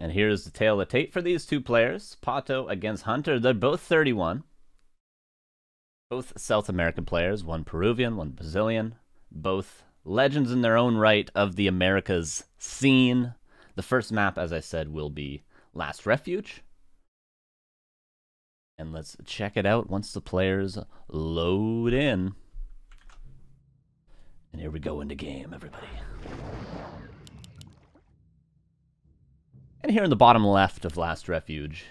And here's the tale of the tape for these two players. PaTo against HunteR. They're both 31. Both South American players. One Peruvian, one Brazilian. Both legends in their own right of the Americas scene. The first map, as I said, will be Last Refuge. And let's check it out once the players load in. And here we go into game, everybody. And here in the bottom left of Last Refuge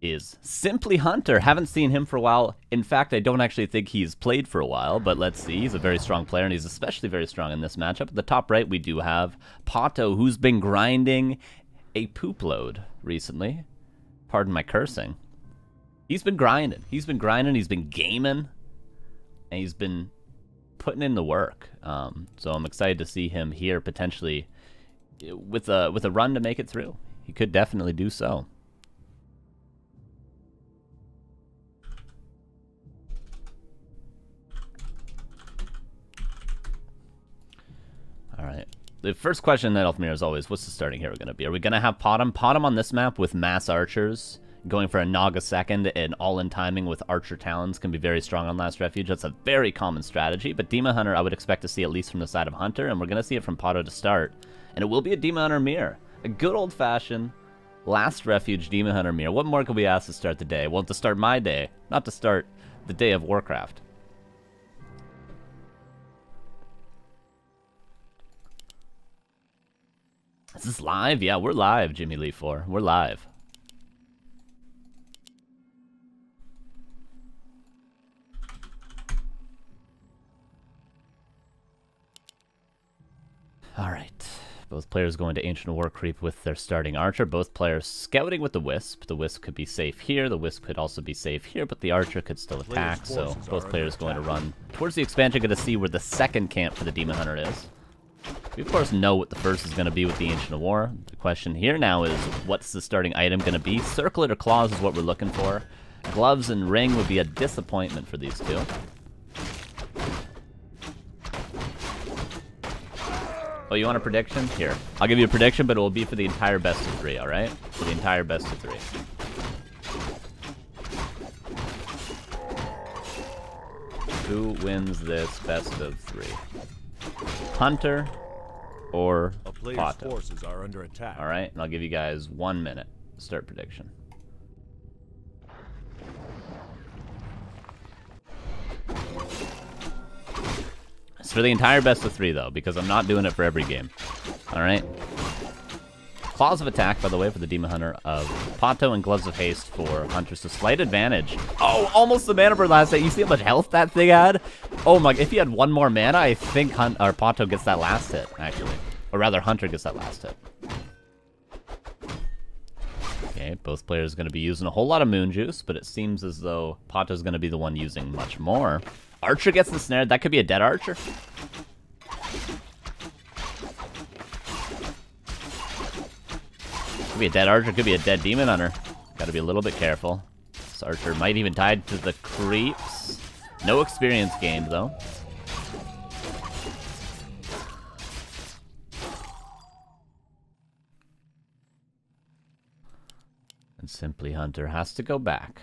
is simply HunteR. Haven't seen him for a while. In fact, I don't actually think he's played for a while, but let's see. He's a very strong player, and he's especially very strong in this matchup. At the top right, we do have PaTo, who's been grinding a poop load recently. Pardon my cursing. He's been grinding. He's been grinding. He's been gaming. And he's been putting in the work. So I'm excited to see him here potentially with a run to make it through. He could definitely do so. All right. The first question that Elfmir is always, what's the starting hero going to be? Are we going to have PaTo on this map with mass archers? Going for a Naga second and all-in timing with archer talons can be very strong on Last Refuge. That's a very common strategy, but Demon Hunter I would expect to see at least from the side of HunteR, and we're going to see it from PaTo to start. And it will be a Demon Hunter mirror. A good old-fashioned Last Refuge Demon Hunter mirror. What more could we ask to start the day? Well, to start my day, not to start the day of Warcraft. Is this live? Yeah, we're live, Jimmy Lee 4. We're live. All right. Both players going to Ancient War Creep with their starting archer. Both players scouting with the Wisp. The Wisp could be safe here. The Wisp could also be safe here, but the archer could still attack. So both players going to run towards the expansion, going to see where the second camp for the Demon Hunter is. We, of course, know what the first is going to be with the Ancient War. The question here now is, what's the starting item going to be? Circlet or claws is what we're looking for. Gloves and ring would be a disappointment for these two. Oh, you want a prediction? Here. I'll give you a prediction, but it will be for the entire best of 3, alright? For the entire best of 3. Who wins this best of 3? HunteR or PaTo? Forces are under attack. Alright, and I'll give you guys 1 minute. Start prediction. It's for the entire best of 3, though, because I'm not doing it for every game. Alright? Claws of Attack, by the way, for the Demon Hunter of PaTo, and Gloves of Haste for HunteR. So slight advantage. Oh, almost the mana burn last hit. You see how much health that thing had? Oh my, if he had 1 more mana, I think PaTo gets that last hit, actually. Or rather, HunteR gets that last hit. Okay, both players going to be using a whole lot of Moon Juice, but it seems as though PaTo's going to be the one using much more. Archer gets ensnared. That could be a dead archer. Could be a dead archer. Could be a dead Demon Hunter. Got to be a little bit careful. This archer might even die to the creeps. No experience gained, though. And simply HunteR has to go back.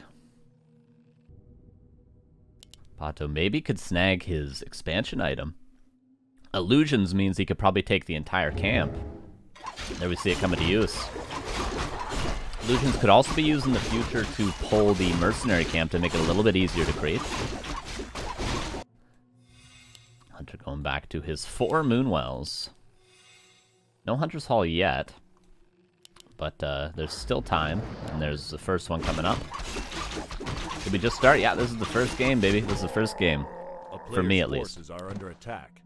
PaTo maybe could snag his expansion item. Illusions means he could probably take the entire camp. There we see it coming to use. Illusions could also be used in the future to pull the mercenary camp to make it a little bit easier to creep. HunteR going back to his 4 Moonwells. No Hunter's Hall yet, but there's still time, and there's the first one coming up. Did we just start? Yeah, this is the first game, baby. This is the first game. For me, at least. Are under attack.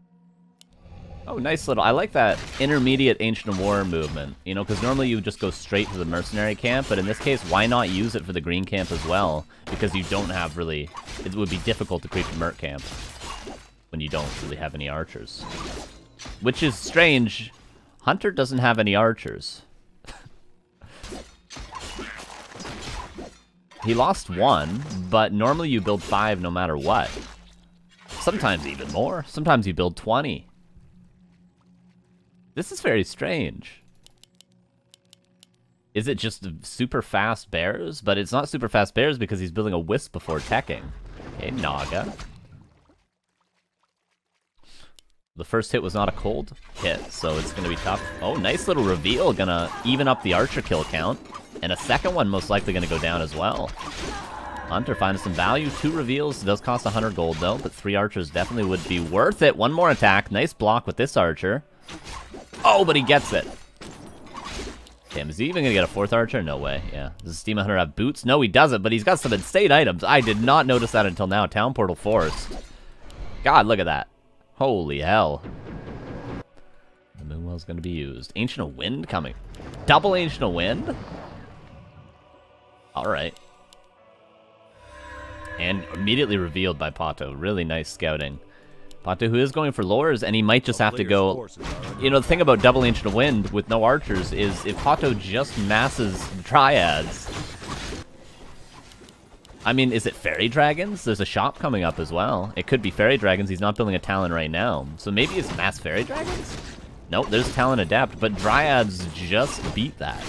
Oh, nice little... I like that intermediate Ancient War movement. You know, because normally you just go straight to the mercenary camp, but in this case, why not use it for the green camp as well? Because you don't have really... It would be difficult to creep the merc camp when you don't really have any archers. Which is strange. HunteR doesn't have any archers. He lost 1, but normally you build 5 no matter what. Sometimes even more. Sometimes you build 20. This is very strange. Is it just super fast bears? But it's not super fast bears because he's building a wisp before teching. Okay, Naga. The first hit was not a cold hit, so it's going to be tough. Oh, nice little reveal. Going to even up the archer kill count. And a second one most likely going to go down as well. HunteR finding some value. 2 reveals. It does cost 100 gold, though, but 3 archers definitely would be worth it. One more attack. Nice block with this archer. Oh, but he gets it. Damn, is he even going to get a 4th archer? No way. Yeah. Does Demon Hunter have boots? No, he doesn't, but he's got some insane items. I did not notice that until now. Town Portal Forest. God, look at that. Holy hell. The Moonwell's going to be used. Ancient of Wind coming. Double Ancient of Wind? Alright. And immediately revealed by PaTo. Really nice scouting. PaTo, who is going for lures, and he might just have to go... You know, the thing about double Ancient of Wind with no archers is if PaTo just masses Triads... I mean, is it Fairy Dragons? There's a shop coming up as well. It could be Fairy Dragons. He's not building a Talon right now. So maybe it's mass Fairy Dragons? Nope, there's Talon Adapt, but Dryads just beat that.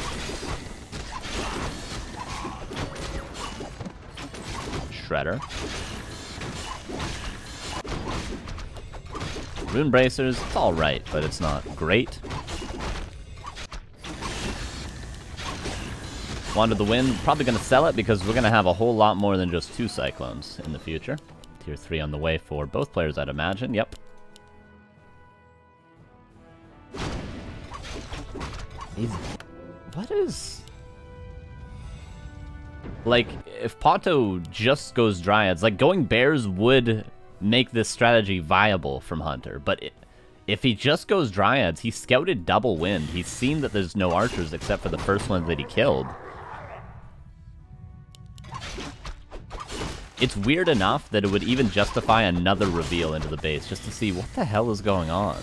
Shredder. Rune Bracers, it's alright, but it's not great. Wand of the Wind, probably going to sell it because we're going to have a whole lot more than just 2 Cyclones in the future. Tier 3 on the way for both players, I'd imagine. Yep. What is... Like, if PaTo just goes Dryads, like, going Bears would make this strategy viable from HunteR, but if he just goes Dryads, he scouted double Wind. He's seen that there's no archers except for the first one that he killed. It's weird enough that it would even justify another reveal into the base, just to see what the hell is going on.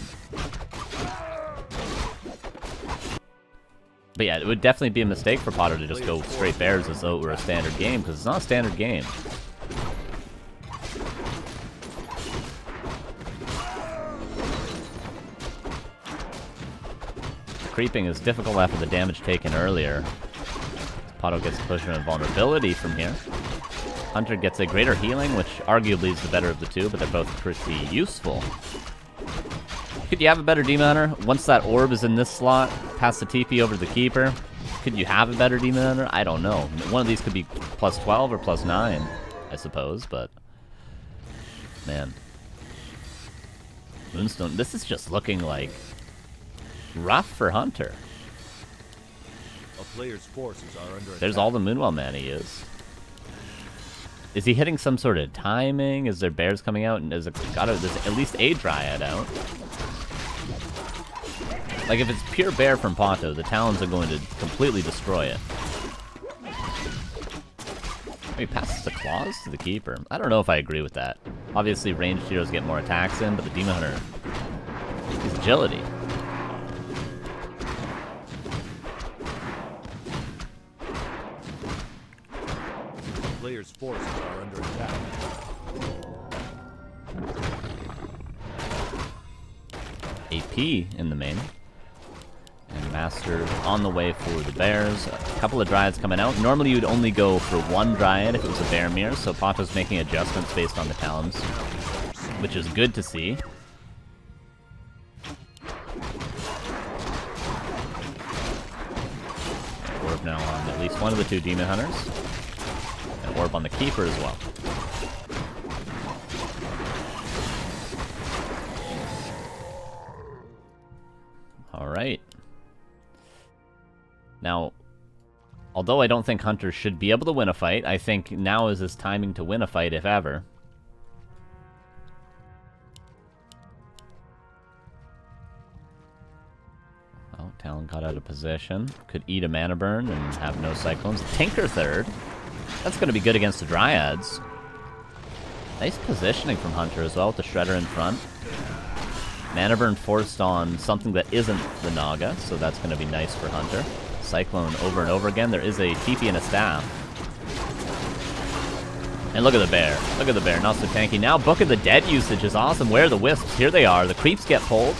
But yeah, it would definitely be a mistake for PaTo to just go straight Bears as though it were a standard game, because it's not a standard game. Creeping is difficult after the damage taken earlier. PaTo gets pushed into vulnerability from here. HunteR gets a greater healing, which arguably is the better of the two, but they're both pretty useful. Could you have a better Demon Hunter? Once that orb is in this slot, pass the TP over to the Keeper, could you have a better Demon Hunter? I don't know. One of these could be plus 12 or plus 9, I suppose, but... Man. Moonstone, this is just looking like... rough for HunteR. A player's forces are under There's attack. all the Moonwell mana he is. Is he hitting some sort of timing? Is there bears coming out? And there's at least a Dryad out. Like, if it's pure bear from PaTo, the Talons are going to completely destroy it. He passes the claws to the Keeper. I don't know if I agree with that. Obviously, ranged heroes get more attacks in, but the Demon Hunter is agility. Player's forces are under attack. AP in the main. And Master on the way for the Bears. A couple of Dryads coming out. Normally you'd only go for one Dryad if it was a Bear Mirror, so PaTo's making adjustments based on the Talons, which is good to see. Orb now on at least one of the 2 Demon Hunters. And Orb on the Keeper as well. Alright. Now, although I don't think HunteR should be able to win a fight, I think now is his timing to win a fight, if ever. Oh, Talon got out of position. Could eat a mana burn and have no Cyclones. Tinker third. That's going to be good against the Dryads. Nice positioning from HunteR as well with the Shredder in front. Mana burn forced on something that isn't the Naga, so that's going to be nice for HunteR. Cyclone over and over again. There is a TP and a staff. And look at the bear. Look at the bear. Not so tanky. Now Book of the Dead usage is awesome. Where are the wisps? Here they are. The creeps get pulled.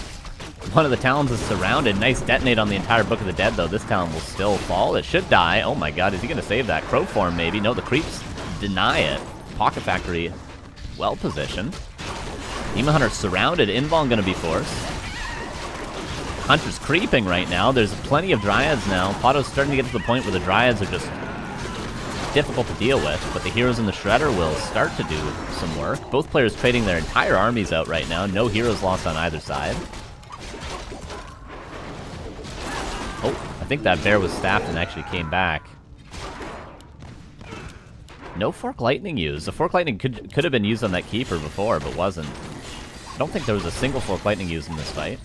One of the Talons is surrounded. Nice detonate on the entire Book of the Dead, though. This Talon will still fall. It should die. Oh my god, is he going to save that? Crow form, maybe. No, the creeps deny it. Pocket Factory, well positioned. Demon Hunter surrounded. Invuln going to be forced. Hunter's creeping right now. There's plenty of Dryads now. PaTo's starting to get to the point where the Dryads are just difficult to deal with, but the heroes in the Shredder will start to do some work. Both players trading their entire armies out right now. No heroes lost on either side. Oh, I think that bear was staffed and actually came back. No Fork Lightning used. The Fork Lightning could have been used on that Keeper before, but wasn't. I don't think there was a single Fork Lightning used in this fight.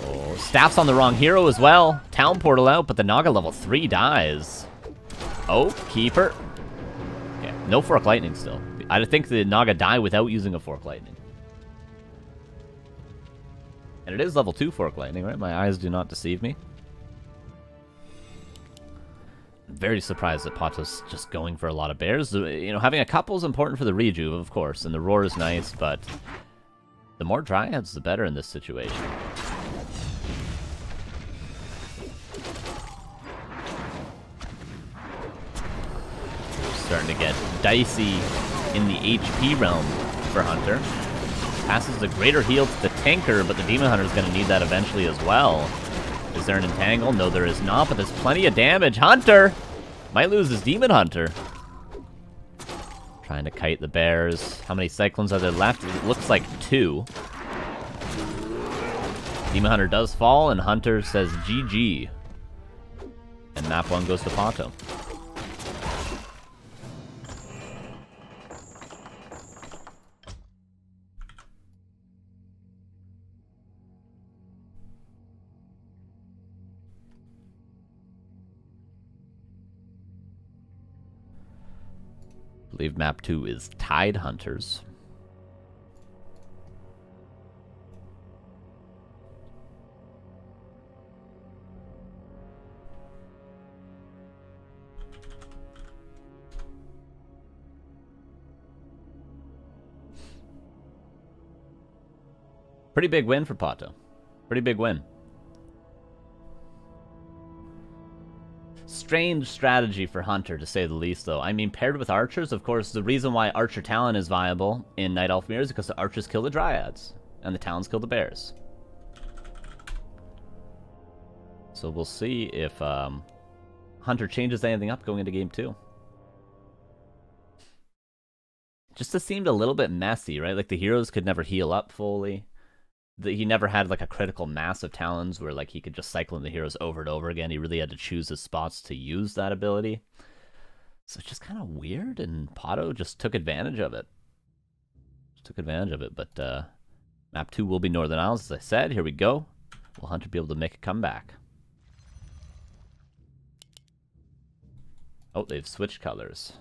Oh, staff's on the wrong hero as well. Town Portal out, but the Naga level 3 dies. Oh, Keeper. Okay, no Fork Lightning still. I think the Naga die without using a Fork Lightning. And it is level 2 Fork Lightning, right? My eyes do not deceive me. Very surprised that PaTo's just going for a lot of bears. You know, having a couple is important for the rejuve, of course, and the roar is nice, but the more Dryads, the better in this situation. Starting to get dicey in the HP realm for HunteR. Passes the greater heal to the tanker, but the Demon Hunter is going to need that eventually as well. Is there an entangle? No, there is not, but there's plenty of damage. HunteR might lose his Demon Hunter. Trying to kite the bears. How many Cyclones are there left? It looks like 2. Demon Hunter does fall, and HunteR says GG. And map 1 goes to PaTo. I believe map 2 is Tide Hunters. Pretty big win for PaTo. Pretty big win. Strange strategy for HunteR, to say the least, though. I mean, paired with archers, of course, the reason why Archer Talon is viable in Night Elf Mirror is because the archers kill the Dryads, and the Talons kill the bears. So we'll see if HunteR changes anything up going into game 2. Just it seemed a little bit messy, right? Like, the heroes could never heal up fully. He never had like a critical mass of Talons where like he could just cycle in the heroes over and over again. He really had to choose his spots to use that ability. So it's just kind of weird, and PaTo just took advantage of it. But map 2 will be Northern Isles, as I said. Here we go. Will HunteR be able to make a comeback? Oh, they've switched colors.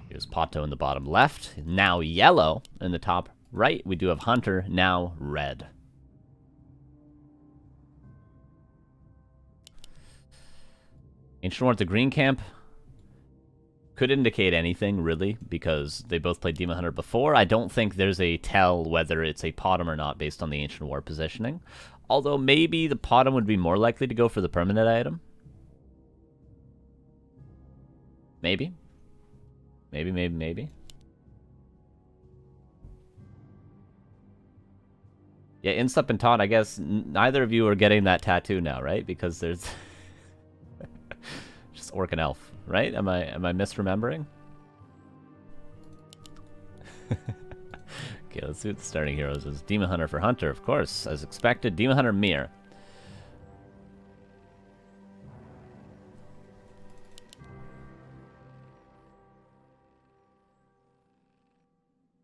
Here's PaTo in the bottom left. Now yellow in the top right. We do have HunteR, now red. Ancient War at the green camp could indicate anything, really, because they both played Demon Hunter before. I don't think there's a tell whether it's a Potom or not based on the Ancient War positioning. Although maybe the Potom would be more likely to go for the permanent item. Maybe. Maybe. Yeah, Insup and Todd, I guess neither of you are getting that tattoo now, right? Because there's just Orc and Elf, right? Am I misremembering? Okay, let's see what the starting heroes is. Demon Hunter for HunteR, of course, as expected. Demon Hunter Mir.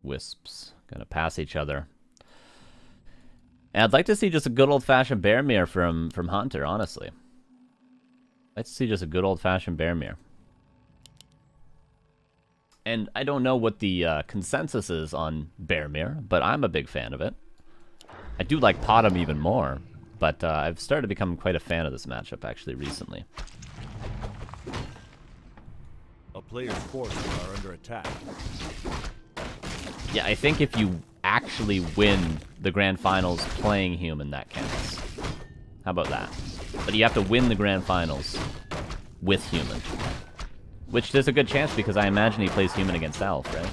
Wisps gonna pass each other. And I'd like to see just a good old-fashioned Bear Mirror from HunteR, honestly. I'd like to see just a good old-fashioned Bear Mirror. And I don't know what the consensus is on Bear Mirror, but I'm a big fan of it. I do like Potom even more, but I've started to become quite a fan of this matchup, actually, recently. A player's forces are under attack. Yeah, I think if you actually win the grand finals playing human, that counts. How about that? But you have to win the grand finals with human. Which there's a good chance because I imagine he plays human against elf, right?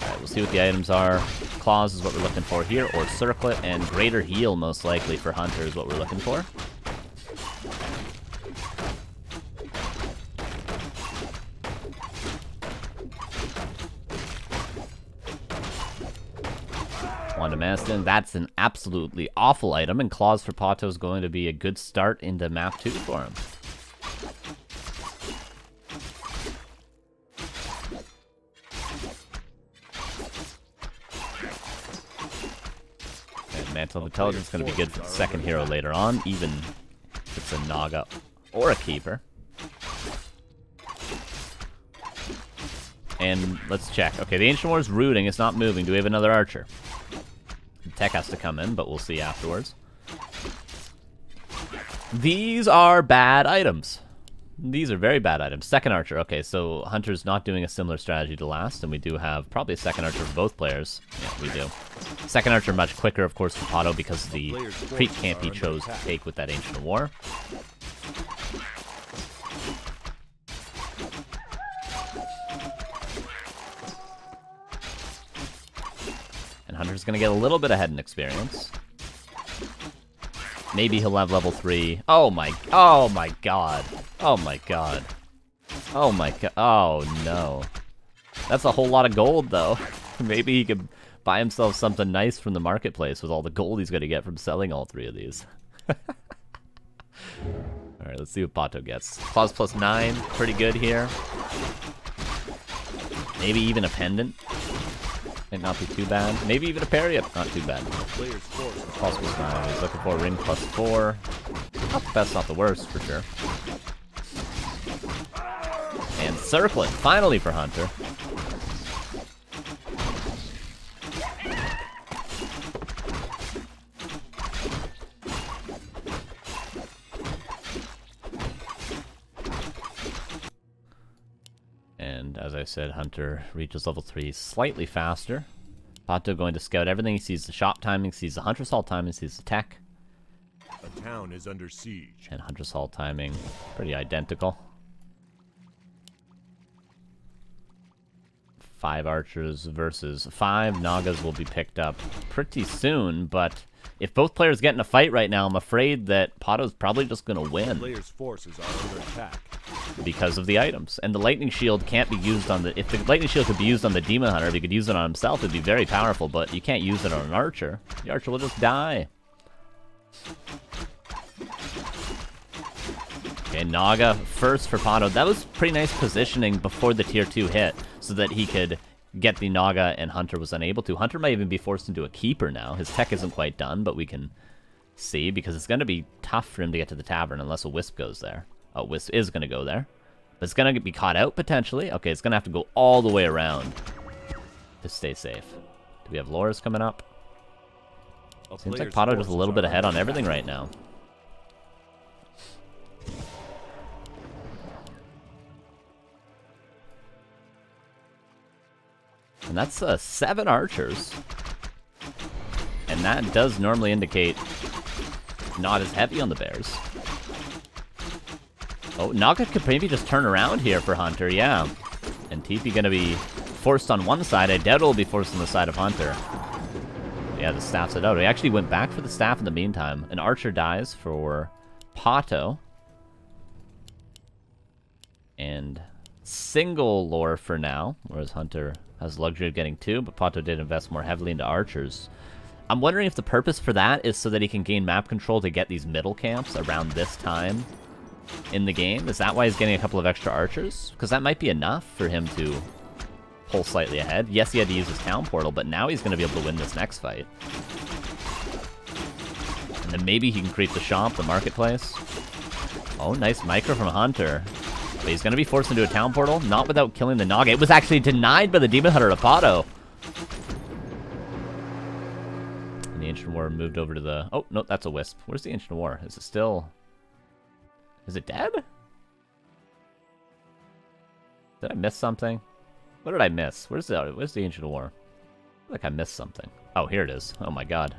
Alright, we'll see what the items are. Claws is what we're looking for here, or circlet, and greater heal most likely for HunteR is what we're looking for. Wanda Maston, that's an absolutely awful item, and Claws for PaTo is going to be a good start into map 2 for him. And Mantle of Intelligence is going to be good for the second hero later on, even if it's a Naga or a Keeper. And let's check. Okay, the Ancient War is rooting, it's not moving. Do we have another Archer? Tech has to come in, but we'll see afterwards. These are bad items. These are very bad items. Second Archer. Okay, so HunteR's not doing a similar strategy to last, and we do have probably a second Archer for both players. Yeah, we do. Second Archer much quicker, of course, for PaTo because of the creep camp he chose to take with that Ancient War. HunteR's gonna get a little bit ahead in experience. Maybe he'll have level 3. Oh my god. Oh my god. Oh my god. Oh no. That's a whole lot of gold though. Maybe he could buy himself something nice from the marketplace with all the gold he's gonna get from selling all 3 of these. Alright, let's see what PaTo gets. Claws plus 9, pretty good here. Maybe even a pendant. Might not be too bad. Maybe even a parry up, not too bad. Claws plus 9. He's looking for a ring plus 4. Not the best, not the worst, for sure. And circling, finally for HunteR. And as I said, HunteR reaches level 3 slightly faster. PaTo going to scout everything. He sees the shot timing, sees the HunteR Assault timing, sees the tech. A town is under siege. And HunteR Assault timing, pretty identical. 5 archers versus 5 Nagas will be picked up pretty soon, but if both players get in a fight right now, I'm afraid that PaTo's probably just going to win. Players' forces are under attack. Because of the items. And the Lightning Shield can't be used on the... If the Lightning Shield could be used on the Demon Hunter, if he could use it on himself, it'd be very powerful, but you can't use it on an Archer. The Archer will just die. Okay, Naga first for PaTo. That was pretty nice positioning before the tier 2 hit, so that he could get the Naga and HunteR was unable to. HunteR might even be forced into a Keeper now. His tech isn't quite done, but we can see, because it's going to be tough for him to get to the tavern unless a Wisp goes there. Oh, Wisp is going to go there. But it's going to be caught out, potentially. Okay, it's going to have to go all the way around to stay safe. Do we have Loras coming up? Seems like PaTo just a little bit ahead on everything right now. And that's 7 archers. And that does normally indicate not as heavy on the bears. Oh, Naga could maybe just turn around here for HunteR, yeah. And TP gonna be forced on one side. I doubt it'll be forced on the side of HunteR. Yeah, the staff's it out. He actually went back for the staff in the meantime. An archer dies for PaTo. And single lore for now, whereas HunteR has the luxury of getting 2, but PaTo did invest more heavily into archers. I'm wondering if the purpose for that is so that he can gain map control to get these middle camps around this time in the game. Is that why he's getting a couple of extra archers? Because that might be enough for him to pull slightly ahead. Yes, he had to use his town portal, but now he's going to be able to win this next fight. And then maybe he can creep the shop, the marketplace. Oh, nice micro from HunteR. But he's going to be forced into a town portal, not without killing the Naga. It was actually denied by the Demon Hunter to PaTo. And the Ancient War moved over to the... Oh, no, that's a Wisp. Where's the Ancient War? Is it still... Is it dead? Did I miss something? What did I miss? Where's the Ancient War? I feel like I missed something. Oh, here it is. Oh my god.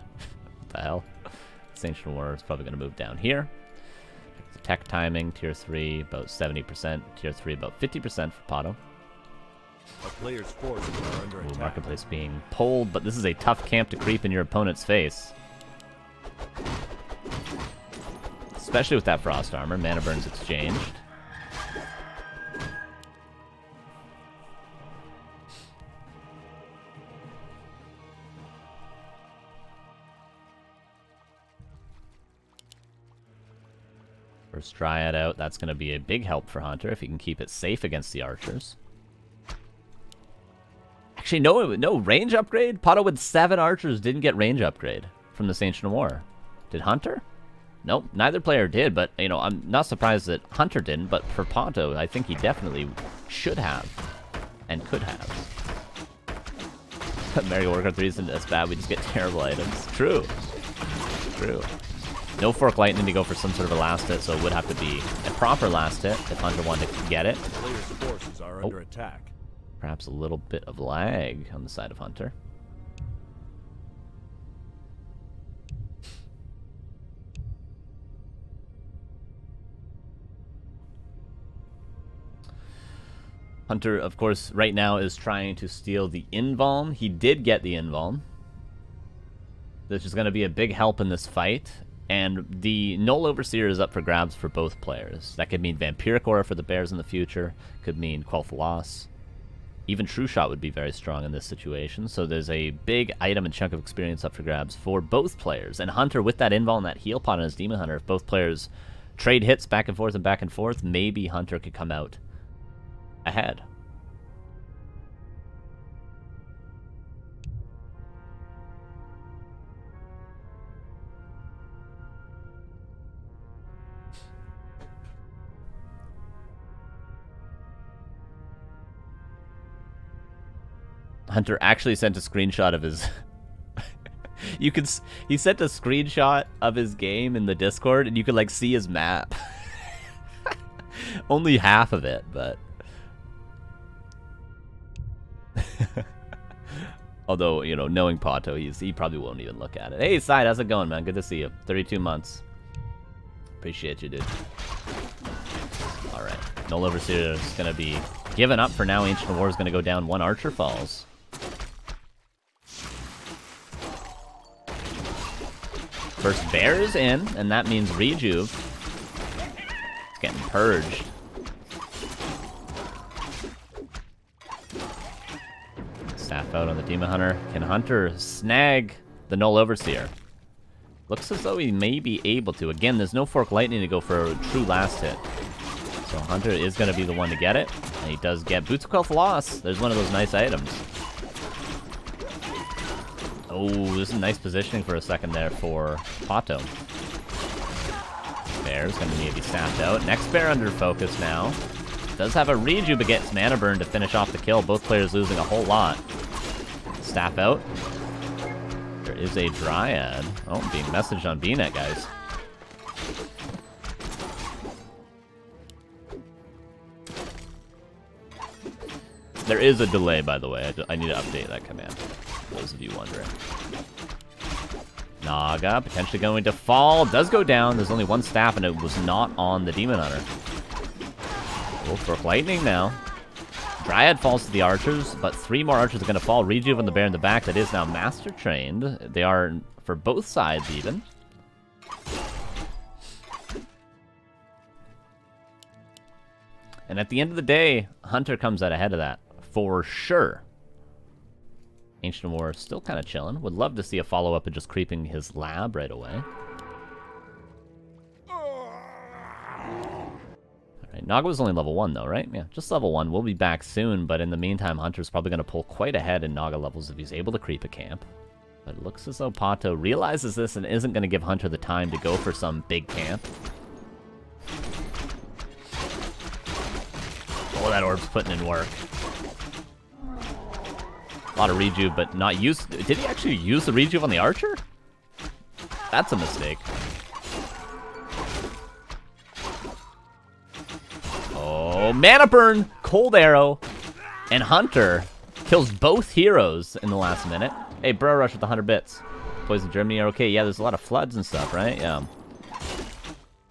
What the hell? This Ancient War is probably going to move down here. The tech timing, tier 3, about 70%. Tier 3, about 50% for PaTo. A player's forces are under attack. Marketplace being pulled, but this is a tough camp to creep in your opponent's face. Especially with that Frost Armor. Mana Burn's exchanged. First Dryad out. That's going to be a big help for HunteR if he can keep it safe against the archers. Actually, no range upgrade? PaTo with 7 archers didn't get range upgrade from this Ancient War. Did HunteR? Nope, neither player did, but, you know, I'm not surprised that HunteR didn't, but for PaTo, I think he definitely should have and could have. Mary Warcraft 3 isn't as bad, we just get terrible items. True. True. No Fork Lightning to go for some sort of a last hit, so it would have to be a proper last hit if HunteR wanted to get it. Player's forces are under attack. Perhaps a little bit of lag on the side of HunteR. HunteR, of course, right now is trying to steal the Invuln. He did get the Invuln. This is going to be a big help in this fight. And the Null Overseer is up for grabs for both players. That could mean Vampiric Aura for the Bears in the future. Could mean Quel'Tha Loss. Even True Shot would be very strong in this situation. So there's a big item and chunk of experience up for grabs for both players. And HunteR, with that Invuln and that heal pot on his Demon Hunter, if both players trade hits back and forth, maybe HunteR could come out ahead. HunteR actually sent a screenshot of his... He sent a screenshot of his game in the Discord, and you could, like, see his map. Only half of it, but... Although, you know, knowing PaTo, he probably won't even look at it. Hey, Side, how's it going, man? Good to see you. 32 months. Appreciate you, dude. Alright. Null Overseer is going to be given up for now. Ancient War is going to go down. 1 Archer falls. First Bear is in, and that means Rejuve. It's getting purged. Staff out on the Demon Hunter. Can HunteR snag the Null Overseer? Looks as though he may be able to. Again, there's no Fork Lightning to go for a true last hit. So HunteR is going to be the one to get it. And he does get Boots of Quel'Tha Loss. There's one of those nice items. Oh, this is nice positioning for a second there for PaTo. Bear's going to need to be staffed out. Next Bear under focus now. Does have a Rejuve, but gets Mana Burn to finish off the kill. Both players losing a whole lot. Staff out. There is a Dryad. Oh, being messaged on BNet, guys. There is a delay, by the way. I need to update that command. For those of you wondering. Naga potentially going to fall. Does go down. There's only 1 staff, and it was not on the Demon Hunter. Oh, Fork Lightning now. Dryad falls to the archers, but 3 more archers are going to fall. Rejuve on the Bear in the back. That is now Master Trained. They are for both sides, even. And at the end of the day, HunteR comes out ahead of that. For sure. Ancient War still kind of chilling. Would love to see a follow-up of just creeping his lab right away. Alright, Naga was only level 1 though, right? Yeah, just level 1. We'll be back soon, but in the meantime, HunteR's probably going to pull quite ahead in Naga levels if he's able to creep a camp. But it looks as though PaTo realizes this and isn't going to give HunteR the time to go for some big camp. Oh, that orb's putting in work. A lot of Rejuve, but not used. Did he actually use the Rejuve on the archer? That's a mistake. Oh, Mana Burn! Cold Arrow. And HunteR kills both heroes in the last minute. Hey, Bro Rush with 100 bits. Boys in Germany are okay. Yeah, there's a lot of floods and stuff, right? Yeah.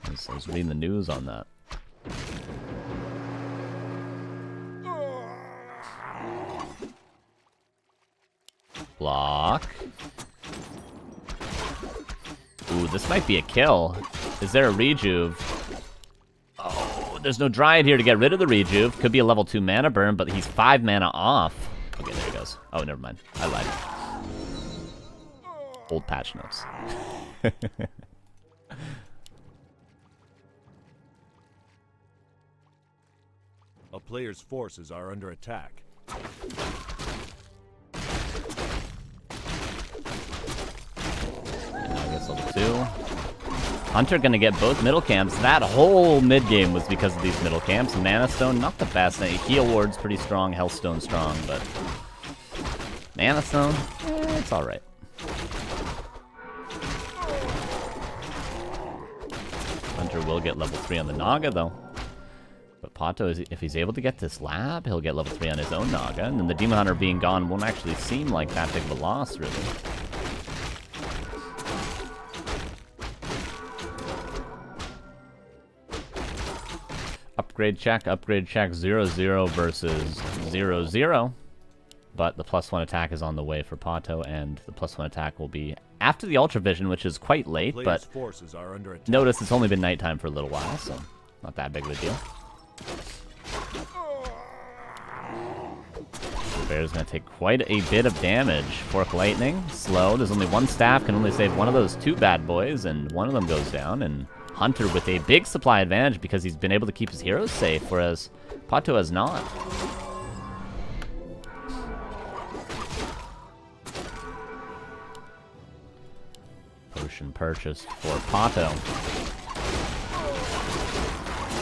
I was reading the news on that. Block. Ooh, this might be a kill. Is there a rejuve? Oh, there's no Dryad here to get rid of the rejuve. Could be a level 2 mana burn, but he's 5 mana off. Okay, there he goes. Oh, never mind. I lied. Old patch notes. A player's forces are under attack. And now I guess level 2. HunteR gonna get both middle camps. That whole mid game was because of these middle camps. Mana Stone, not the best. Heal Ward's pretty strong, Healthstone strong, but Mana Stone, it's alright. HunteR will get level 3 on the Naga though. But PaTo, if he's able to get this lab, he'll get level 3 on his own Naga, and then the Demon Hunter being gone won't actually seem like that big of a loss, really. Upgrade check 0-0 versus 0-0. But the +1 attack is on the way for PaTo, and the +1 attack will be after the Ultra Vision, which is quite late, but forces are under attack. Notice it's only been nighttime for a little while, so not that big of a deal. The Bear's gonna take quite a bit of damage. Fork Lightning, slow. There's only one staff, can only save one of those 2 bad boys, and one of them goes down, and HunteR with a big supply advantage because he's been able to keep his heroes safe, whereas PaTo has not. Potion purchase for PaTo.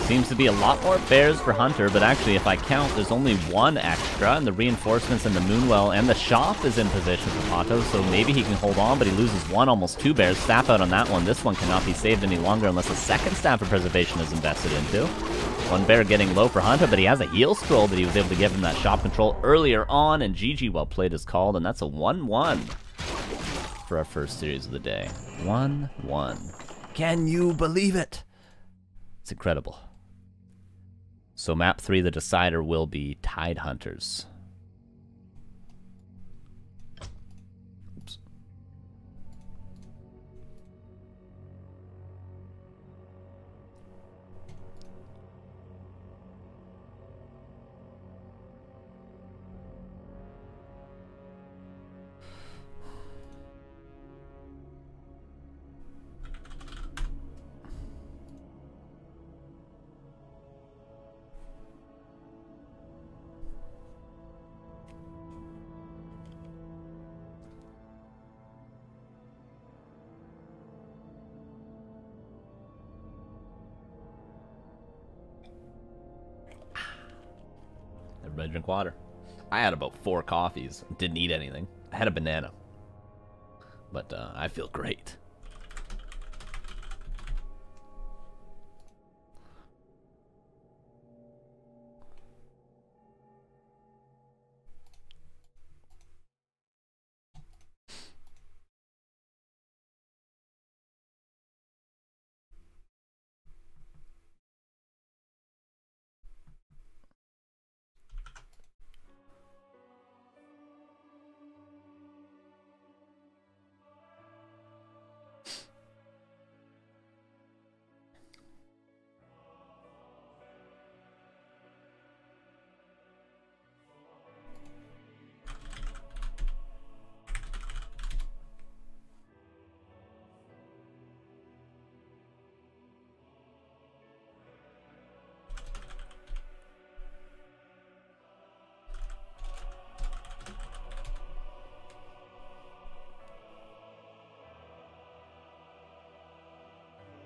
Seems to be a lot more bears for HunteR, but actually, if I count, there's only 1 extra, and the reinforcements and the Moonwell and the shop is in position for PaTo, so maybe he can hold on, but he loses 1, almost 2 bears. Staff out on that one. This one cannot be saved any longer unless a second Staff of Preservation is invested into. 1 bear getting low for HunteR, but he has a heal scroll that he was able to give him that shop control earlier on, and GG well played is called, and that's a 1-1 for our first series of the day. 1-1. Can you believe it? It's incredible. So map 3, the decider will be Tide Hunters. Oops. Everybody drink water. I had about 4 coffees. Didn't eat anything. I had a banana. But I feel great.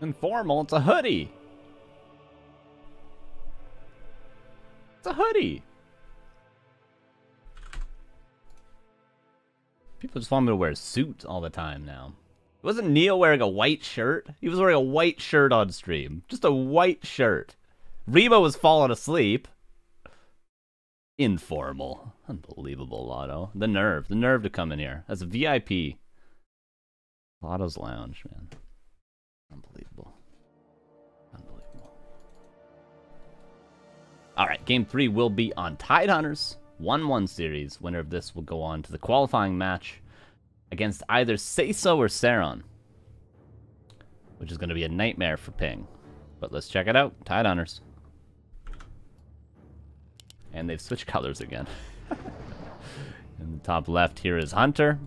Informal, it's a hoodie. It's a hoodie. People just want me to wear a suit all the time now. Wasn't Neo wearing a white shirt? He was wearing a white shirt on stream. Just a white shirt. Remo was falling asleep. Informal. Unbelievable, Lotto. The nerve to come in here. That's a VIP. Lotto's Lounge, man. Unbelievable. Unbelievable. Alright, game 3 will be on Tide Hunters. 1-1 series. Winner of this will go on to the qualifying match against either Seiso or Saron, which is going to be a nightmare for Ping. But let's check it out. Tide Hunters. And they've switched colors again. In the top left here is HunteR,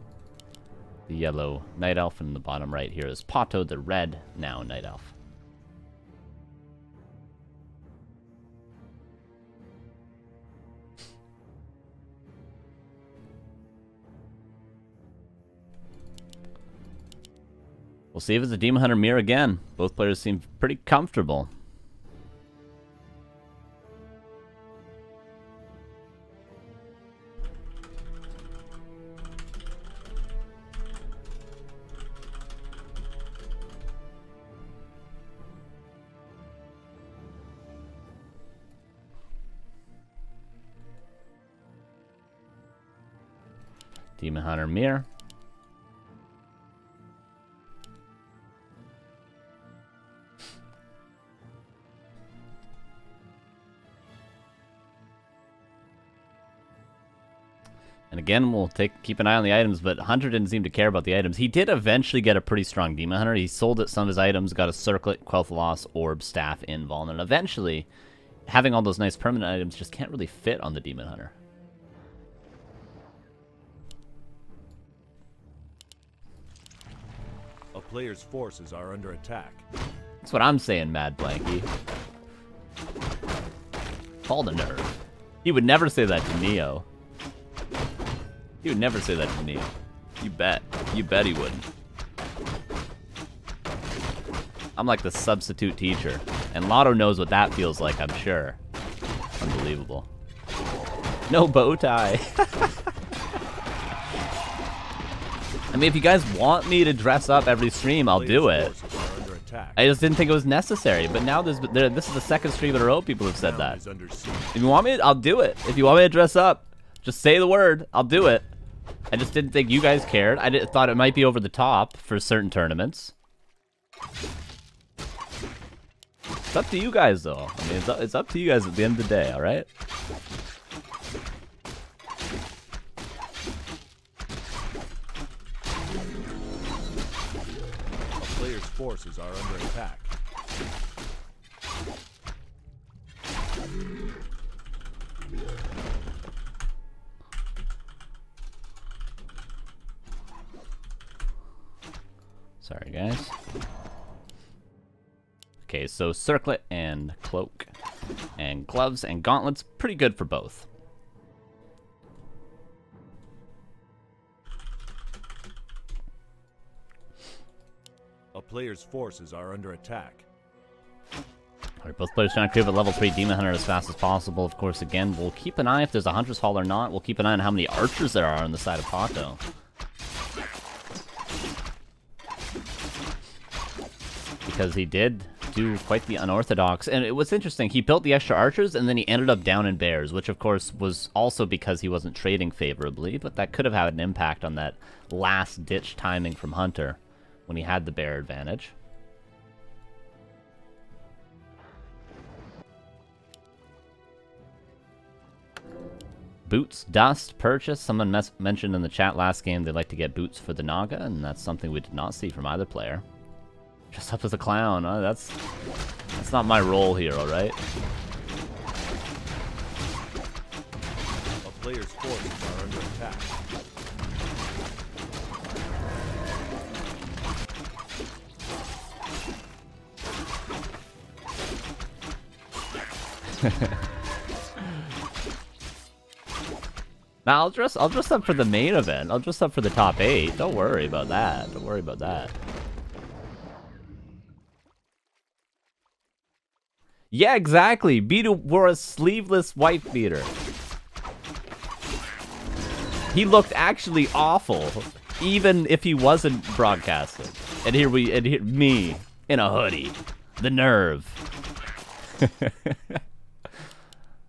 the yellow Night Elf, and in the bottom right here is PaTo, the red, now Night Elf. We'll see if it's a Demon Hunter Mirror again. Both players seem pretty comfortable. Demon Hunter Mirror. And again, we'll keep an eye on the items, but HunteR didn't seem to care about the items. He did eventually get a pretty strong Demon Hunter. He sold some of his items, got a Circlet, Quel'The Loss, Orb, Staff, Invuln, and eventually, having all those nice permanent items just can't really fit on the Demon Hunter. A player's forces are under attack. That's what I'm saying, Mad Blanky. Call the nerve. He would never say that to Neo. He would never say that to Neo. You bet. You bet he wouldn't. I'm like the substitute teacher. And Lotto knows what that feels like, I'm sure. Unbelievable. No bow tie. I mean, if you guys want me to dress up every stream, I'll do it. I just didn't think it was necessary. But now this is the second stream in a row people have said that. If you want me, I'll do it. If you want me to dress up, just say the word. I'll do it. I just didn't think you guys cared. I thought it might be over the top for certain tournaments. It's up to you guys, though. I mean, it's up to you guys at the end of the day, all right? A player's forces are under attack. Sorry, guys. Okay, so Circlet and Cloak and Gloves and Gauntlets, pretty good for both. A player's forces are under attack. Alright, both players trying to clear the level 3 Demon Hunter as fast as possible. Of course, again, we'll keep an eye if there's a Hunter's Hall or not. We'll keep an eye on how many archers there are on the side of PaTo. Because he did do quite the unorthodox. And it was interesting, he built the extra archers and then he ended up down in bears, which of course was also because he wasn't trading favorably, but that could have had an impact on that last ditch timing from HunteR when he had the bear advantage. Boots, dust, purchase. Someone mentioned in the chat last game they'd like to get boots for the Naga, and that's something we did not see from either player. Dress up as a clown. Oh, that's not my role here, all right? A player's forces are under attack. Now I'll dress up for the main event. I'll dress up for the top 8. Don't worry about that. Don't worry about that. Yeah, exactly. Beto wore a sleeveless wife beater. He looked actually awful, even if he wasn't broadcasting. And here me in a hoodie. The nerve.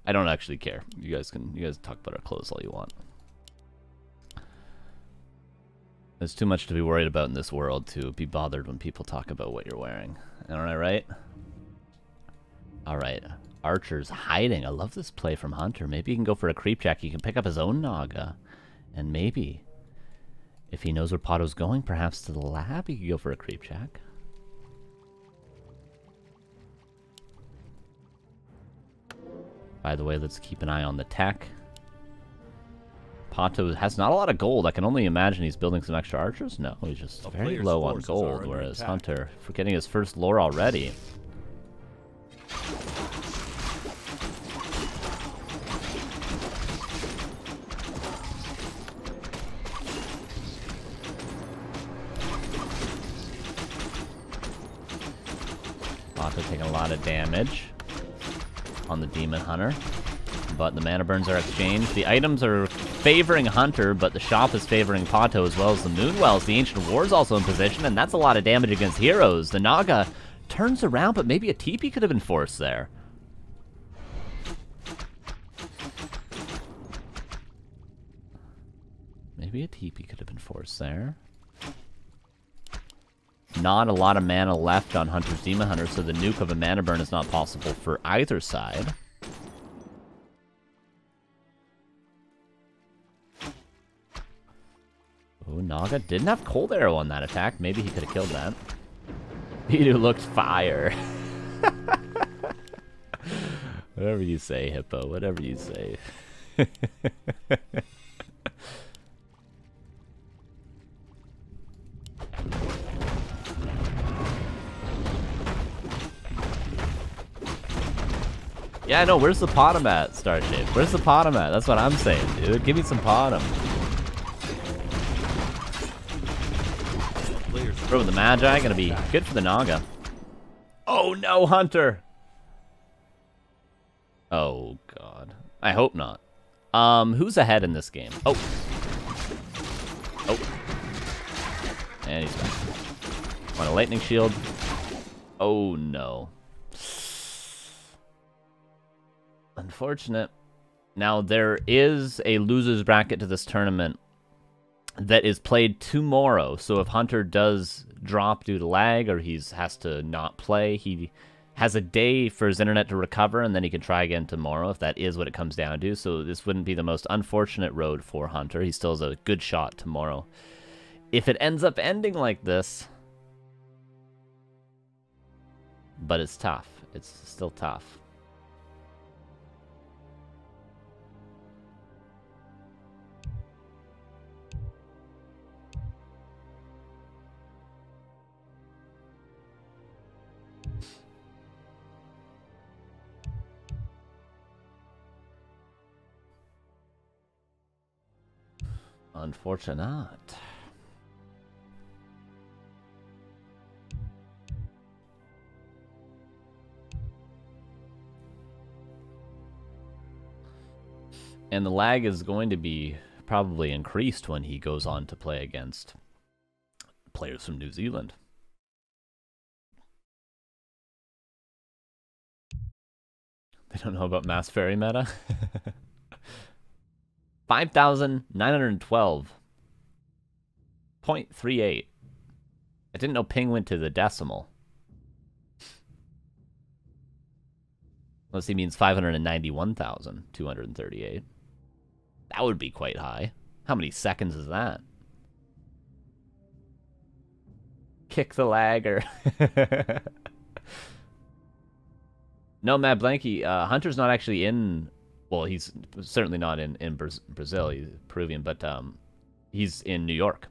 I don't actually care. You guys talk about our clothes all you want. There's too much to be worried about in this world to be bothered when people talk about what you're wearing. Am I right? Alright. Archer's hiding. I love this play from HunteR. Maybe he can go for a creep check. He can pick up his own Naga. And maybe, if he knows where PaTo's going, perhaps to the lab, he could go for a creep check. By the way, let's keep an eye on the tech. PaTo has not a lot of gold. I can only imagine he's building some extra archers. No, he's just very low on gold, whereas HunteR, for getting his first lore already. PaTo taking a lot of damage on the Demon Hunter. But the mana burns are exchanged. The items are favoring HunteR, but the shop is favoring PaTo as well as the Moonwells. The Ancient War is also in position, and that's a lot of damage against heroes. The Naga turns around, but maybe a TP could have been forced there. Maybe a TP could have been forced there. Not a lot of mana left on HunteR's Demon Hunter, so the nuke of a mana burn is not possible for either side. Oh, Naga didn't have Cold Arrow on that attack. Maybe he could have killed that. PaTo looked fire. Whatever you say, Hippo. Whatever you say. Yeah, I know. Where's the bottom at, Starshape? Where's the bottom at? That's what I'm saying, dude. Give me some bottom. Bro, the Magi gonna be good for the Naga. Oh no, HunteR! Oh god. I hope not. Who's ahead in this game? Oh. Oh. And he's back. Want a lightning shield? Oh no. Unfortunate. Now there is a loser's bracket to this tournament that is played tomorrow. So if HunteR does drop due to lag or has to not play, he has a day for his internet to recover, and then he can try again tomorrow if that is what it comes down to. So this wouldn't be the most unfortunate road for HunteR. He still has a good shot tomorrow. If it ends up ending like this, but it's tough. It's still tough. Unfortunate. And the lag is going to be probably increased when he goes on to play against players from New Zealand. They don't know about Mass Fairy meta? 5,912.38. I didn't know ping went to the decimal. Unless he means 591,238. That would be quite high. How many seconds is that? Kick the lagger. No, Matt Blanky, HunteR's not actually in... Well, he's certainly not in Brazil. He's Peruvian, but he's in New York.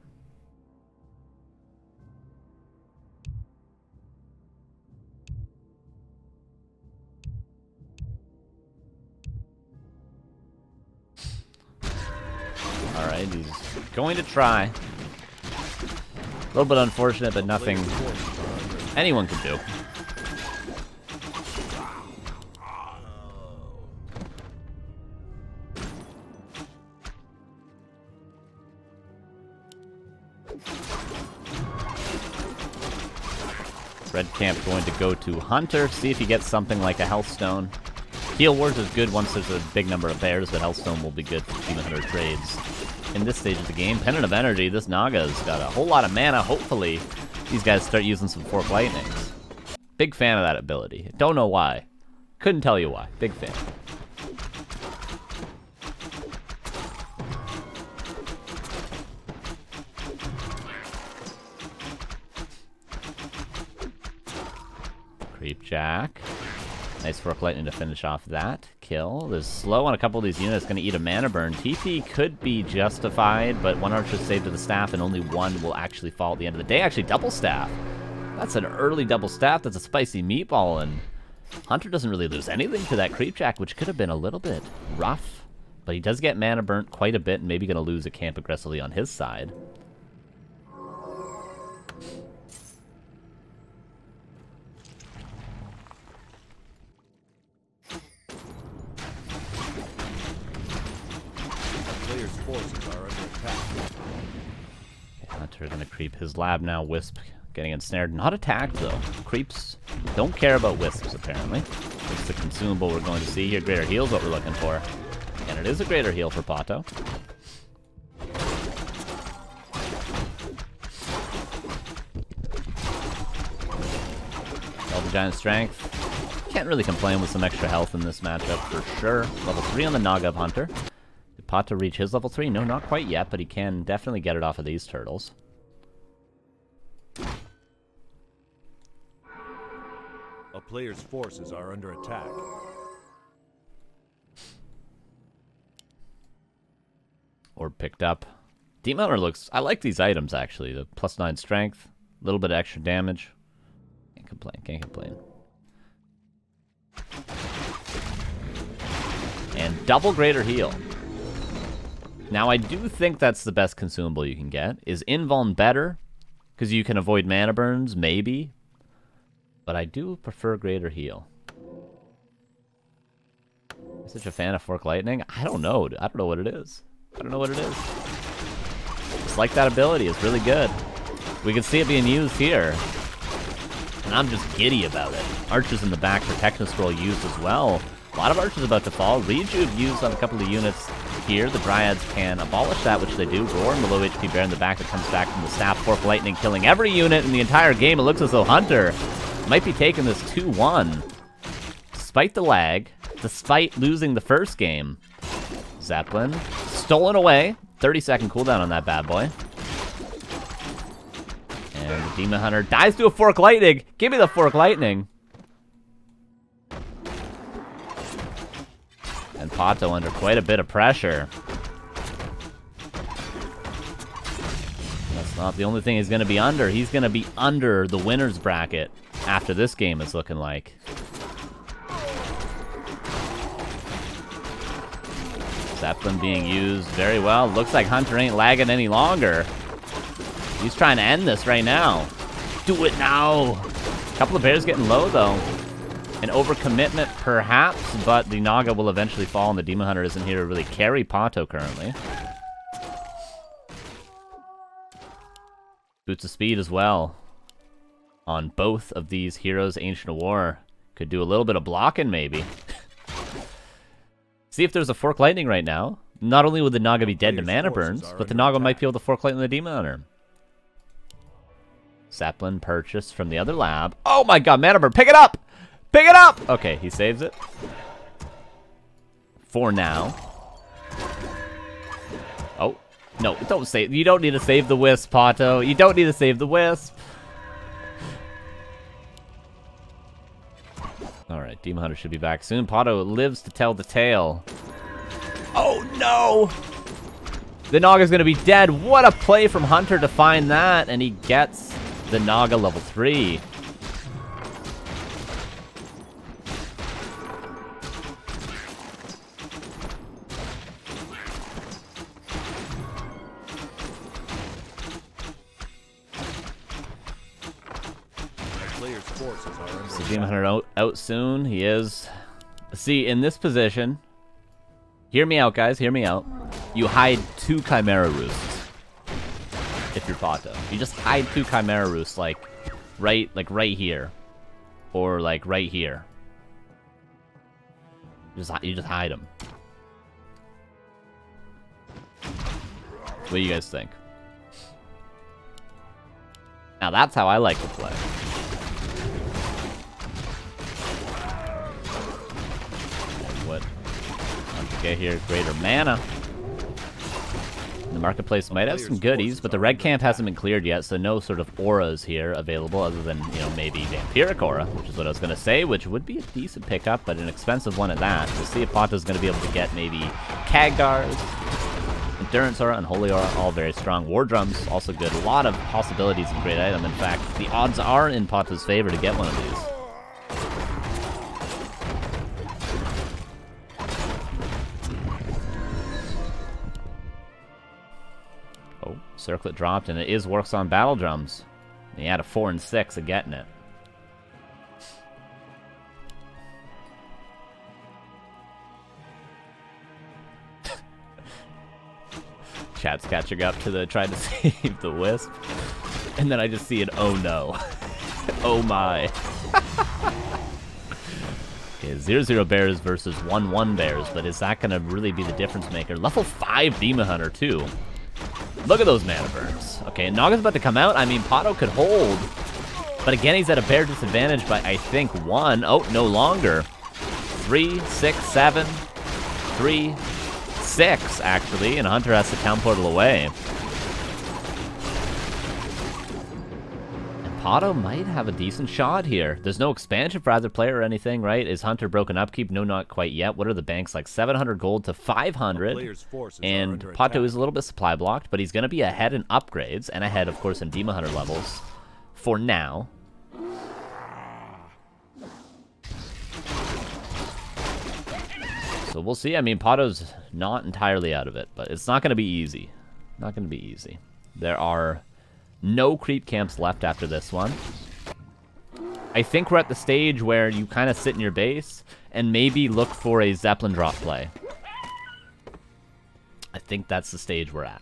All right, he's going to try. A little bit unfortunate, but nothing anyone can do. Red camp going to go to HunteR, see if he gets something like a health stone. Heal Wars is good once there's a big number of bears, but Hellstone will be good for Demon Hunter trades. In this stage of the game, Pendant of Energy, this Naga's got a whole lot of mana. Hopefully, these guys start using some Fork Lightnings. Big fan of that ability. Don't know why. Couldn't tell you why. Big fan. Creep Jack. Nice Fork Lightning to finish off that kill. There's slow on a couple of these units. Going to eat a mana burn. TP could be justified, but one archer saved to the staff, and only one will actually fall at the end of the day. Actually, double staff. That's an early double staff. That's a spicy meatball, and Hunter doesn't really lose anything to that Creep Jack, which could have been a little bit rough. But he does get mana burnt quite a bit, and maybe going to lose a camp aggressively on his side. Forces are under attack. Okay, Hunter gonna creep his lab now. Wisp getting ensnared. Not attacked though. Creeps don't care about wisps apparently. It's the consumable we're going to see here. Greater heal's what we're looking for. And it is a greater heal for PaTo. Elder Giant Strength. Can't really complain with some extra health in this matchup for sure. Level 3 on the Naga of HunteR. PaTo reach his level 3? No, not quite yet, but he can definitely get it off of these turtles. A player's forces are under attack. Orb picked up. Demon Hunter looks... I like these items, actually. The +9 strength, a little bit of extra damage. Can't complain, can't complain. And double greater heal. Now, I do think that's the best consumable you can get. Is Invuln better? Because you can avoid mana burns, maybe. But I do prefer greater heal. I'm such a fan of Fork Lightning. I don't know. I don't know what it is. I don't know what it is. Just like that ability. It's really good. We can see it being used here. And I'm just giddy about it. Archers in the back for Techno Scroll used as well. A lot of archers about to fall. Rejuve used on a couple of units here. The Dryads can abolish that, which they do. Roar and the low HP bear in the back that comes back from the staff. Fork Lightning killing every unit in the entire game. It looks as though HunteR might be taking this 2-1. Despite the lag, despite losing the first game. Zeppelin stolen away. 30-second cooldown on that bad boy. And the Demon Hunter dies to a Fork Lightning. Give me the Fork Lightning. And PaTo under quite a bit of pressure. That's not the only thing he's going to be under. He's going to be under the winner's bracket after this game is looking like. Zeppelin being used very well. Looks like HunteR ain't lagging any longer. He's trying to end this right now. Do it now. A couple of bears getting low, though. An overcommitment, perhaps, but the Naga will eventually fall, and the Demon Hunter isn't here to really carry PaTo currently. Boots of Speed as well. On both of these heroes, Ancient of War. Could do a little bit of blocking, maybe. See if there's a Fork Lightning right now. Not only would the Naga be dead to mana burns, but the Naga might be able to Fork Lightning the Demon Hunter. Zeppelin purchased from the other lab. Oh my god, mana burn! Pick it up! Pick it up! Okay, he saves it. For now. Oh. No, don't save. You don't need to save the Wisp, PaTo. You don't need to save the Wisp. Alright, Demon Hunter should be back soon. PaTo lives to tell the tale. Oh no! The Naga's gonna be dead. What a play from HunteR to find that, and he gets the Naga level 3. So Demon Hunter out soon. He is. See, in this position, hear me out, guys. Hear me out. You hide 2 Chimera Roosts. If you're PaTo, you just hide 2 Chimera Roosts, like right here, or like right here. You just hide them. What do you guys think? Now that's how I like to play. And what? To get here, greater mana. The marketplace might have some goodies, but the red camp hasn't been cleared yet, so no sort of auras here available other than, you know, maybe Vampiric Aura, which is what I was going to say, which would be a decent pickup, but an expensive one at that. To see if PaTo's going to be able to get maybe Khadgars, Endurance Aura, Unholy Aura, all very strong. War Drums, also good. A lot of possibilities and great item. In fact, the odds are in PaTo's favor to get one of these. Oh, Circlet dropped, and it is works on Battle Drums. And he had a 4 and 6 of getting it. Chat's catching up to the trying to save the Wisp. And then I just see an oh no. Oh my. Okay, 0-0 Bears versus 1-1 Bears, but is that going to really be the difference maker? Level 5 Demon Hunter too. Look at those mana burns. Okay, Naga's about to come out. I mean, PaTo could hold. But again, he's at a bear disadvantage by, I think, 1. Oh, no longer. 3, 6, 7. 3, 6, actually. And HunteR has to town portal away. And PaTo might have a decent shot here. There's no expansion for either player or anything, right? Is HunteR broken upkeep? No, not quite yet. What are the banks like? 700 gold to 500. And PaTo is a little bit supply blocked, but he's going to be ahead in upgrades and ahead, of course, in Demon Hunter levels for now. So we'll see. I mean, PaTo's not entirely out of it, but it's not going to be easy. Not going to be easy. There are no creep camps left after this one. I think we're at the stage where you kind of sit in your base and maybe look for a Zeppelin drop play. I think that's the stage we're at.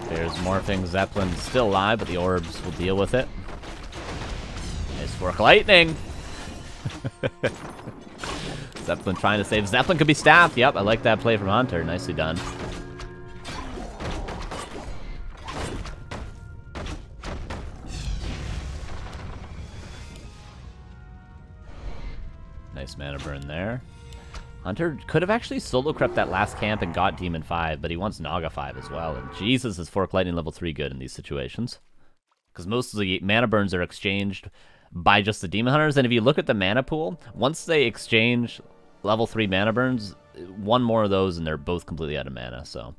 There's morphing. Zeppelin's still alive, but the orbs will deal with it. Nice work, lightning! Zeppelin trying to save. Zeppelin could be staffed. Yep, I like that play from HunteR. Nicely done. Nice mana burn there. HunteR could have actually solo crept that last camp and got Demon 5, but he wants Naga 5 as well. And Jesus, is Fork Lightning level 3 good in these situations? Because most of the mana burns are exchanged by just the Demon Hunters. And if you look at the mana pool, once they exchange level 3 mana burns, one more of those and they're both completely out of mana, so.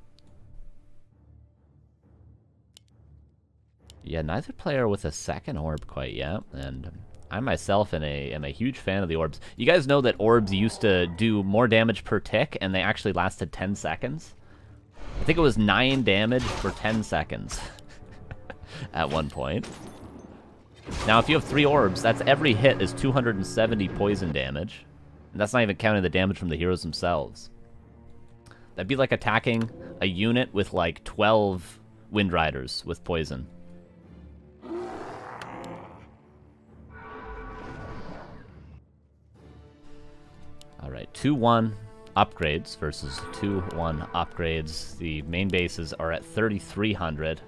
Yeah, neither player with a second orb quite yet, and I myself am a huge fan of the orbs. You guys know that orbs used to do more damage per tick, and they actually lasted 10 seconds? I think it was 9 damage for 10 seconds at one point. Now, if you have 3 orbs, that's every hit is 270 poison damage. And that's not even counting the damage from the heroes themselves. That'd be like attacking a unit with like 12 Wind Riders with poison. Alright, 2-1 upgrades versus 2-1 upgrades. The main bases are at 3,300.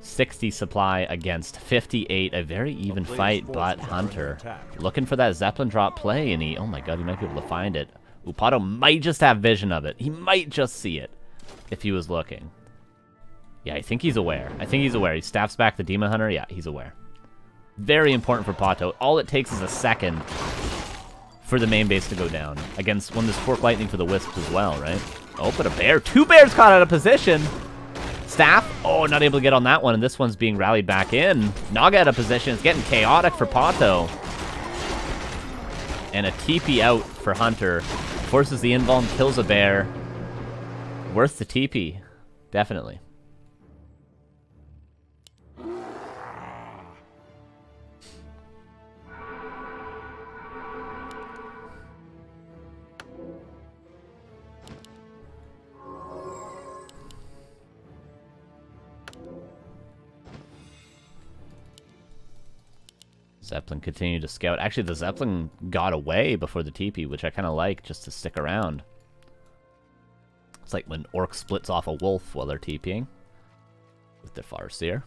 60 supply against 58. A very even fight, but HunteR looking for that Zeppelin drop play, and he, oh my god, he might be able to find it. PaTo might just have vision of it. He might just see it if he was looking. Yeah, I think he's aware. I think he's aware. He staffs back the Demon Hunter. Yeah, he's aware. Very important for PaTo. All it takes is a second for the main base to go down against one of this Fork Lightning for the Wisps as well, right? Oh, but a bear. 2 bears caught out of position. Staff. Oh, not able to get on that one, and this one's being rallied back in. Naga out of position. It's getting chaotic for PaTo. And a TP out for HunteR forces the invuln, kills a bear. Worth the TP. Definitely. Zeppelin continued to scout. Actually, the Zeppelin got away before the TP, which I kind of like, just to stick around. It's like when Orc splits off a wolf while they're TPing. With their CORSAIR.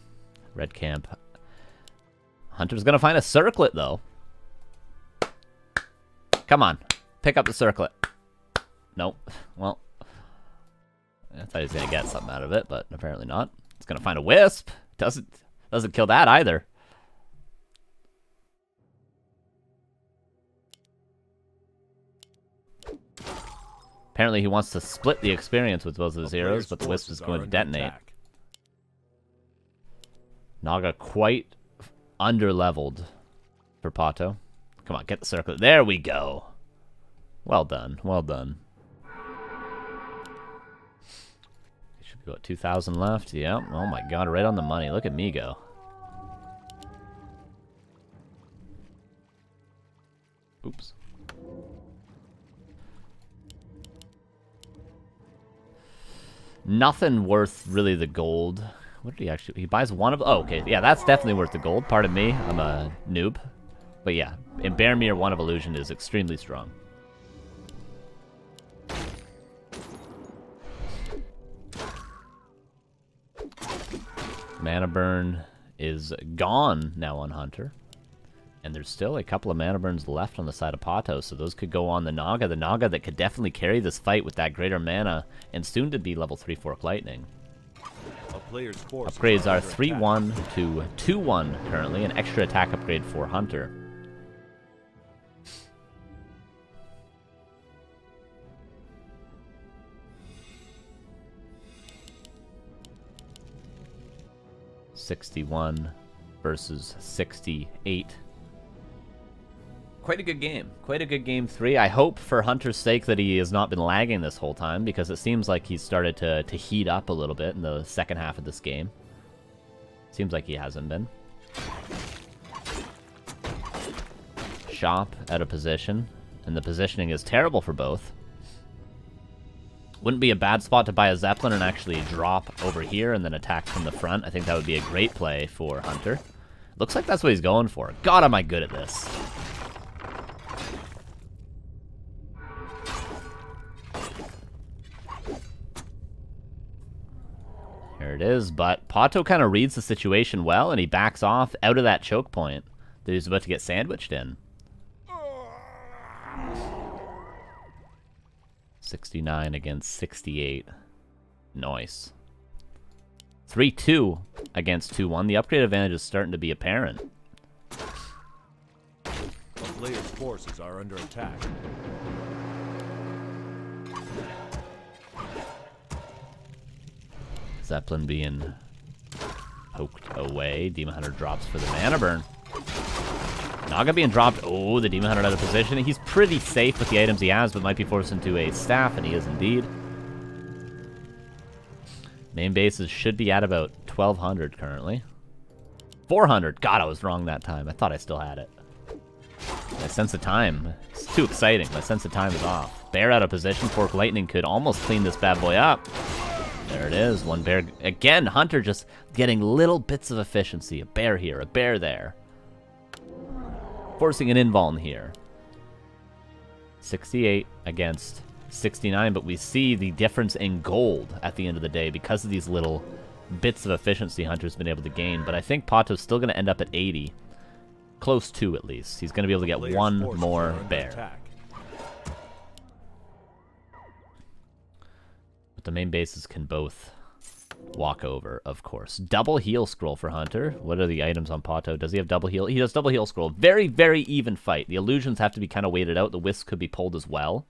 Red camp. Hunter's gonna find a circlet, though. Come on. Pick up the circlet. Nope. Well, I thought he was gonna get something out of it, but apparently not. He's gonna find a wisp. Doesn't kill that either. Apparently he wants to split the experience with both of his heroes, but the wisp is going to detonate. Naga quite under-leveled for PaTo. Come on, get the circlet. There we go. Well done. Well done. Should be about 2,000 left. Yeah. Oh my god, right on the money. Look at me go. Oops. Nothing worth really the gold. What did he actually... He buys one of... Oh, okay. Yeah, that's definitely worth the gold. Pardon me. I'm a noob. But yeah, in Bearmere, one of Illusion is extremely strong. Mana burn is gone now on HunteR. And there's still a couple of mana burns left on the side of PaTo, so those could go on the Naga. The Naga that could definitely carry this fight with that greater mana, and soon to be level 3 Fork Lightning. Upgrades are 3-1 to 2-1 currently, an extra attack upgrade for HunteR. $61 versus 68. Quite a good game. Quite a good game 3. I hope for HunteR's sake that he has not been lagging this whole time, because it seems like he's started to heat up a little bit in the second half of this game. Seems like he hasn't been. Shop out of position, and the positioning is terrible for both. Wouldn't be a bad spot to buy a Zeppelin and actually drop over here and then attack from the front. I think that would be a great play for HunteR. Looks like that's what he's going for. God, am I good at this. There it is, but PaTo kind of reads the situation well, and he backs off out of that choke point that he's about to get sandwiched in. 69 against 68. Nice. 3-2 against 2-1. The upgrade advantage is starting to be apparent. A player's forces are under attack. Zeppelin being poked away. Demon Hunter drops for the mana burn. Naga being dropped. Oh, the Demon Hunter out of position. He's pretty safe with the items he has, but might be forced into a staff, and he is indeed. Main bases should be at about 1,200 currently. 400. God, I was wrong that time. I thought I still had it. My sense of time. It's too exciting. My sense of time is off. Bear out of position. Fork Lightning could almost clean this bad boy up. There it is. One bear. Again, HunteR just getting little bits of efficiency. A bear here, a bear there. Forcing an invuln here. 68 against 69, but we see the difference in gold at the end of the day because of these little bits of efficiency HunteR's been able to gain. But I think PaTo's still going to end up at 80. Close to, at least. He's going to be able to get one more bear. But the main bases can both walk over, of course. Double heal scroll for HunteR. What are the items on PaTo? Does he have double heal? He does double heal scroll. Very, very even fight. The illusions have to be kind of weighted out. The wisps could be pulled as well.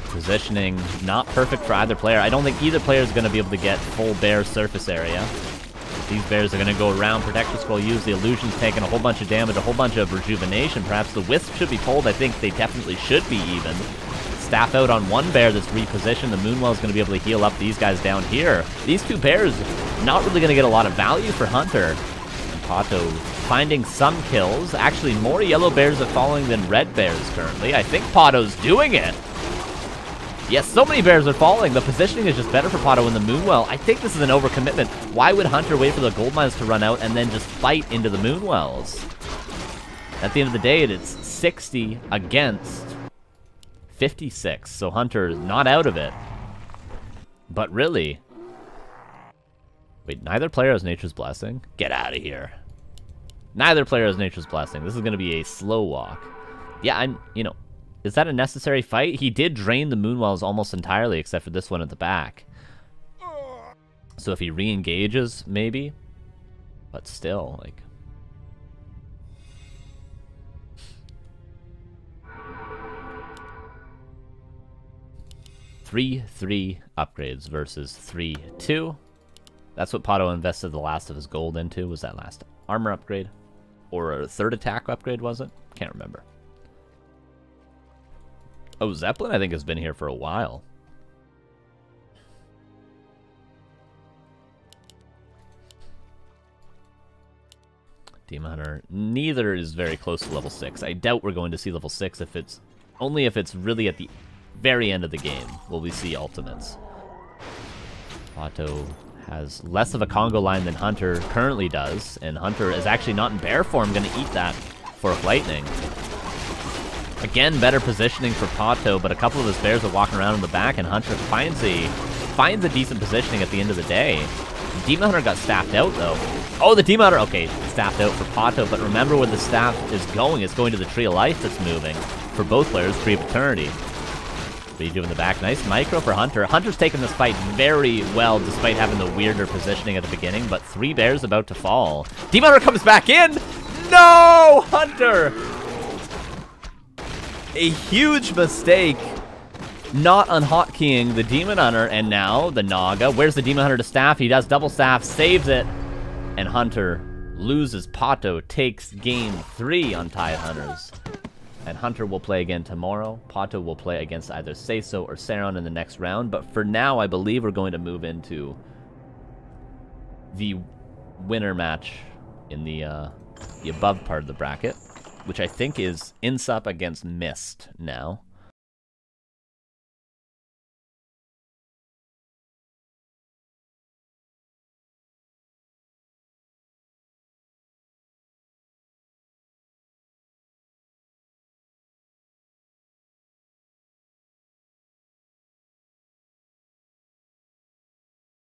Positioning not perfect for either player. I don't think either player is going to be able to get full bear surface area. These bears are going to go around, Protector Scroll used, the illusion's taking a whole bunch of damage, a whole bunch of rejuvenation. Perhaps the Wisp should be pulled. I think they definitely should be even. Staff out on one bear that's repositioned. The Moonwell's going to be able to heal up these guys down here. These two bears not really going to get a lot of value for HunteR. And PaTo finding some kills. Actually, more yellow bears are falling than red bears currently. I think PaTo's doing it. Yes, so many bears are falling. The positioning is just better for PaTo in the Moonwell. I think this is an overcommitment. Why would HunteR wait for the gold mines to run out and then just fight into the Moonwells? At the end of the day, it's 60 against 56. So HunteR is not out of it. But really... Wait, neither player has Nature's Blessing? Get out of here. Neither player has Nature's Blessing. This is going to be a slow walk. Yeah, you know... Is that a necessary fight? He did drain the Moonwells almost entirely, except for this one at the back. So if he re-engages, maybe? But still, like... 3-3 upgrades versus 3-2. That's what PaTo invested the last of his gold into, was that last armor upgrade. Or a third attack upgrade, was it? Can't remember. Oh, Zeppelin, I think, has been here for a while. Demon Hunter, neither is very close to level 6. I doubt we're going to see level 6 if it's... Only if it's really at the very end of the game will we see ultimates. PaTo has less of a Congo line than HunteR currently does, and HunteR is actually not in bear form, going to eat that for lightning. Again, better positioning for PaTo, but a couple of his bears are walking around in the back, and HunteR finds a decent positioning at the end of the day. Demon Hunter got staffed out, though. Oh, the Demon Hunter, okay, staffed out for PaTo, but remember where the staff is going. It's going to the Tree of Life that's moving for both players, Tree of Eternity. What do you do in the back? Nice micro for HunteR. HunteR's taking this fight very well, despite having the weirder positioning at the beginning, but 3 bears about to fall. Demon Hunter comes back in! No! HunteR! A huge mistake not unhotkeying the Demon Hunter, and now the Naga. Where's the Demon Hunter to staff? He does double staff, saves it, and HunteR loses. PaTo takes game 3 on Tidehunters. And HunteR will play again tomorrow. PaTo will play against either Seiso or Saron in the next round, but for now, I believe we're going to move into the winner match in the above part of the bracket, which I think is Insup against Mist now.